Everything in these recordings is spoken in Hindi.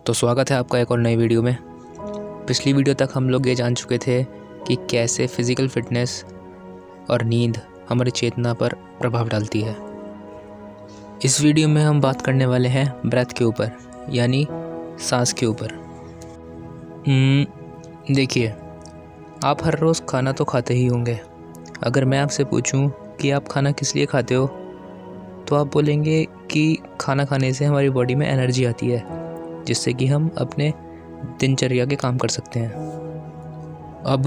तो स्वागत है आपका एक और नई वीडियो में। पिछली वीडियो तक हम लोग ये जान चुके थे कि कैसे फिज़िकल फिटनेस और नींद हमारी चेतना पर प्रभाव डालती है। इस वीडियो में हम बात करने वाले हैं ब्रेथ के ऊपर, यानी सांस के ऊपर। देखिए, आप हर रोज़ खाना तो खाते ही होंगे। अगर मैं आपसे पूछूं कि आप खाना किस लिए खाते हो, तो आप बोलेंगे कि खाना खाने से हमारी बॉडी में एनर्जी आती है, जिससे कि हम अपने दिनचर्या के काम कर सकते हैं। अब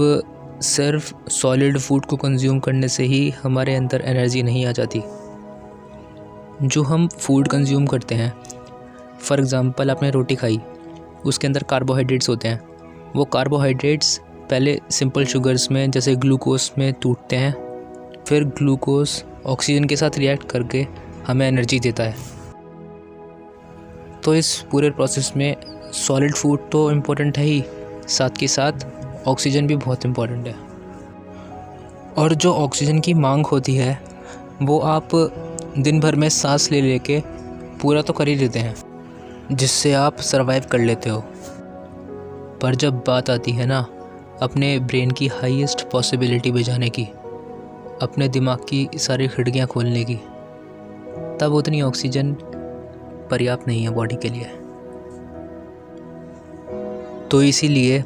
सिर्फ सॉलिड फूड को कंज्यूम करने से ही हमारे अंदर एनर्जी नहीं आ जाती। जो हम फूड कंज्यूम करते हैं, फॉर एग्ज़ाम्पल आपने रोटी खाई, उसके अंदर कार्बोहाइड्रेट्स होते हैं। वो कार्बोहाइड्रेट्स पहले सिंपल शुगर्स में जैसे ग्लूकोज में टूटते हैं, फिर ग्लूकोज ऑक्सीजन के साथ रिएक्ट करके हमें एनर्जी देता है। तो इस पूरे प्रोसेस में सॉलिड फूड तो इम्पोर्टेंट है ही, साथ के साथ ऑक्सीजन भी बहुत इम्पोर्टेंट है। और जो ऑक्सीजन की मांग होती है वो आप दिन भर में सांस ले लेके पूरा तो कर ही लेते हैं, जिससे आप सरवाइव कर लेते हो। पर जब बात आती है ना अपने ब्रेन की हाईएस्ट पॉसिबिलिटी बजाने की, अपने दिमाग की सारी खिड़कियां खोलने की, तब उतनी ऑक्सीजन पर्याप्त नहीं है बॉडी के लिए। तो इसीलिए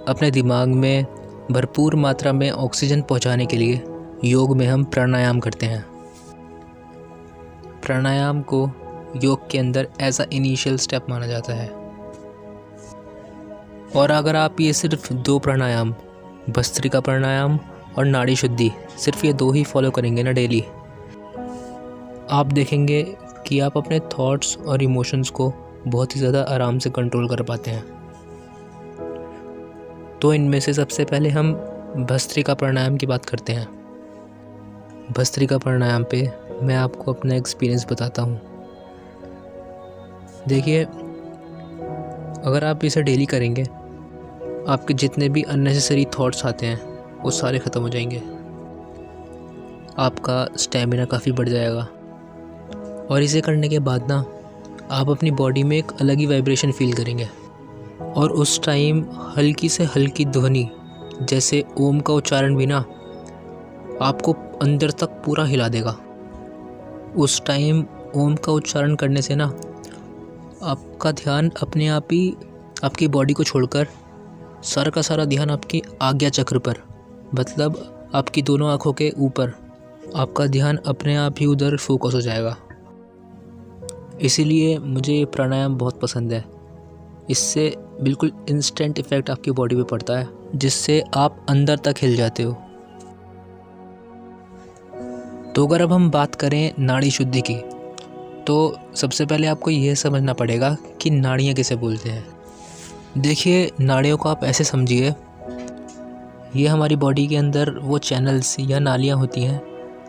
अपने दिमाग में भरपूर मात्रा में ऑक्सीजन पहुंचाने के लिए योग में हम प्राणायाम करते हैं। प्राणायाम को योग के अंदर एज अ इनिशियल स्टेप माना जाता है। और अगर आप ये सिर्फ 2 प्राणायाम, भस्त्रिका प्राणायाम और नाड़ी शुद्धि, सिर्फ ये 2 ही फॉलो करेंगे ना डेली, आप देखेंगे कि आप अपने थॉट्स और इमोशंस को बहुत ही ज़्यादा आराम से कंट्रोल कर पाते हैं। तो इनमें से सबसे पहले हम भस्त्रिका प्राणायाम की बात करते हैं। भस्त्रिका प्राणायाम पे मैं आपको अपना एक्सपीरियंस बताता हूँ। देखिए, अगर आप इसे डेली करेंगे, आपके जितने भी अननेसेसरी थॉट्स आते हैं वो सारे ख़त्म हो जाएंगे। आपका स्टेमिना काफ़ी बढ़ जाएगा। और इसे करने के बाद ना आप अपनी बॉडी में एक अलग ही वाइब्रेशन फील करेंगे। और उस टाइम हल्की से हल्की ध्वनि जैसे ओम का उच्चारण भी ना आपको अंदर तक पूरा हिला देगा। उस टाइम ओम का उच्चारण करने से ना आपका ध्यान अपने आप ही आपकी बॉडी को छोड़कर सारा का सारा ध्यान आपकी आज्ञा चक्र पर, मतलब आपकी दोनों आँखों के ऊपर, आपका ध्यान अपने आप ही उधर फोकस हो जाएगा। इसीलिए मुझे ये प्राणायाम बहुत पसंद है। इससे बिल्कुल इंस्टेंट इफ़ेक्ट आपकी बॉडी पे पड़ता है, जिससे आप अंदर तक हिल जाते हो। तो अगर अब हम बात करें नाड़ी शुद्धि की, तो सबसे पहले आपको यह समझना पड़ेगा कि नाड़ियाँ किसे बोलते हैं। देखिए, नाड़ियों को आप ऐसे समझिए, ये हमारी बॉडी के अंदर वो चैनल्स या नालियाँ होती हैं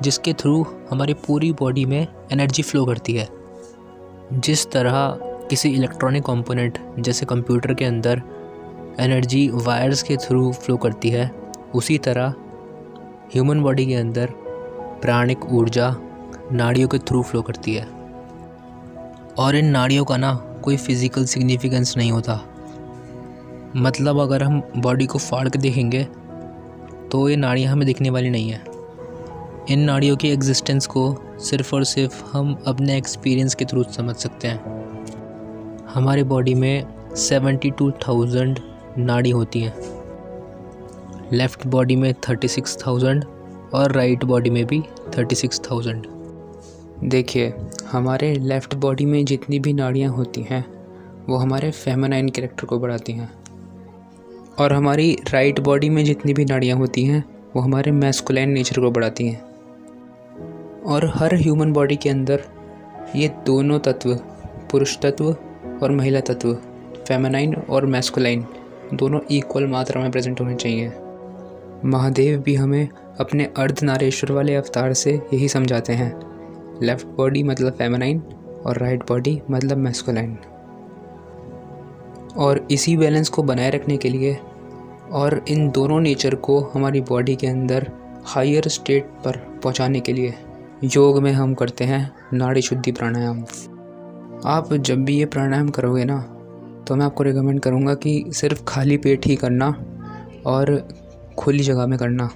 जिसके थ्रू हमारी पूरी बॉडी में एनर्जी फ़्लो करती है। जिस तरह किसी इलेक्ट्रॉनिक कंपोनेंट जैसे कंप्यूटर के अंदर एनर्जी वायर्स के थ्रू फ्लो करती है, उसी तरह ह्यूमन बॉडी के अंदर प्राणिक ऊर्जा नाड़ियों के थ्रू फ्लो करती है। और इन नाड़ियों का ना कोई फिज़िकल सिग्निफिकेंस नहीं होता। मतलब अगर हम बॉडी को फाड़ के देखेंगे तो ये नाड़ियाँ हमें दिखने वाली नहीं है। इन नाड़ियों की एग्जिस्टेंस को सिर्फ़ और सिर्फ हम अपने एक्सपीरियंस के थ्रू समझ सकते हैं। हमारी बॉडी में 72,000 नाड़ी होती हैं। लेफ़्ट बॉडी में 36,000 और राइट बॉडी में भी 36,000। देखिए, हमारे लेफ़्ट बॉडी में जितनी भी नाड़ियाँ होती हैं वो हमारे फेमिनाइन कैरेक्टर को बढ़ाती हैं, और हमारी राइट बॉडी में जितनी भी नाड़ियाँ होती हैं वो हमारे मैस्कुलाइन नेचर को बढ़ाती हैं। और हर ह्यूमन बॉडी के अंदर ये दोनों तत्व, पुरुष तत्व और महिला तत्व, फेमिनाइन और मैस्कुलाइन, दोनों इक्वल मात्रा में प्रेजेंट होने चाहिए। महादेव भी हमें अपने अर्धनारीश्वर वाले अवतार से यही समझाते हैं। लेफ़्ट बॉडी मतलब फेमिनाइन और राइट बॉडी मतलब मैस्कुलाइन। और इसी बैलेंस को बनाए रखने के लिए और इन दोनों नेचर को हमारी बॉडी के अंदर हायर स्टेट पर पहुंचाने के लिए योग में हम करते हैं नाड़ी शुद्धि प्राणायाम। आप जब भी ये प्राणायाम करोगे ना, तो मैं आपको रिकमेंड करूँगा कि सिर्फ खाली पेट ही करना और खुली जगह में करना।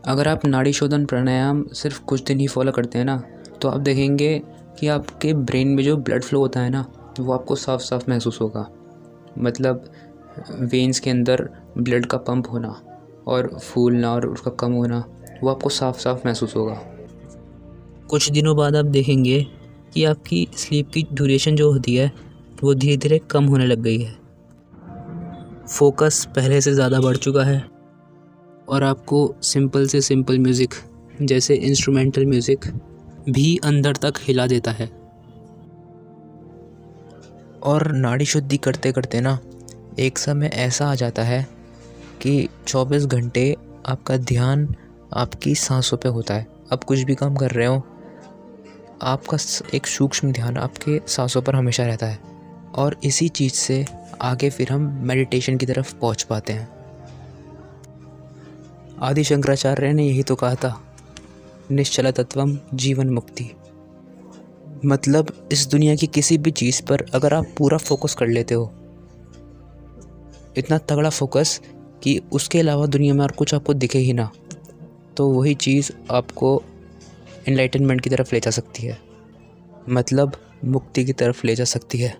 अगर आप नाड़ी शोधन प्राणायाम सिर्फ कुछ दिन ही फॉलो करते हैं ना, तो आप देखेंगे कि आपके ब्रेन में जो ब्लड फ्लो होता है ना, वो आपको साफ साफ महसूस होगा। मतलब वेन्स के अंदर ब्लड का पंप होना और फूलना और उसका कम होना, वो आपको साफ साफ महसूस होगा। कुछ दिनों बाद आप देखेंगे कि आपकी स्लीप की ड्यूरेशन जो होती है वो धीरे धीरे कम होने लग गई है, फोकस पहले से ज़्यादा बढ़ चुका है और आपको सिंपल से सिंपल म्यूज़िक जैसे इंस्ट्रूमेंटल म्यूज़िक भी अंदर तक हिला देता है। और नाड़ी शुद्धि करते करते ना एक समय ऐसा आ जाता है कि 24 घंटे आपका ध्यान आपकी सांसों पे होता है। आप कुछ भी काम कर रहे हो, आपका एक सूक्ष्म ध्यान आपके सांसों पर हमेशा रहता है और इसी चीज़ से आगे फिर हम मेडिटेशन की तरफ पहुंच पाते हैं। आदि शंकराचार्य ने यही तो कहा था, निश्चल तत्वम जीवन मुक्ति। मतलब इस दुनिया की किसी भी चीज़ पर अगर आप पूरा फोकस कर लेते हो, इतना तगड़ा फोकस कि उसके अलावा दुनिया में और कुछ आपको दिखे ही ना, तो वही चीज़ आपको एनलाइटनमेंट की तरफ ले जा सकती है, मतलब मुक्ति की तरफ ले जा सकती है।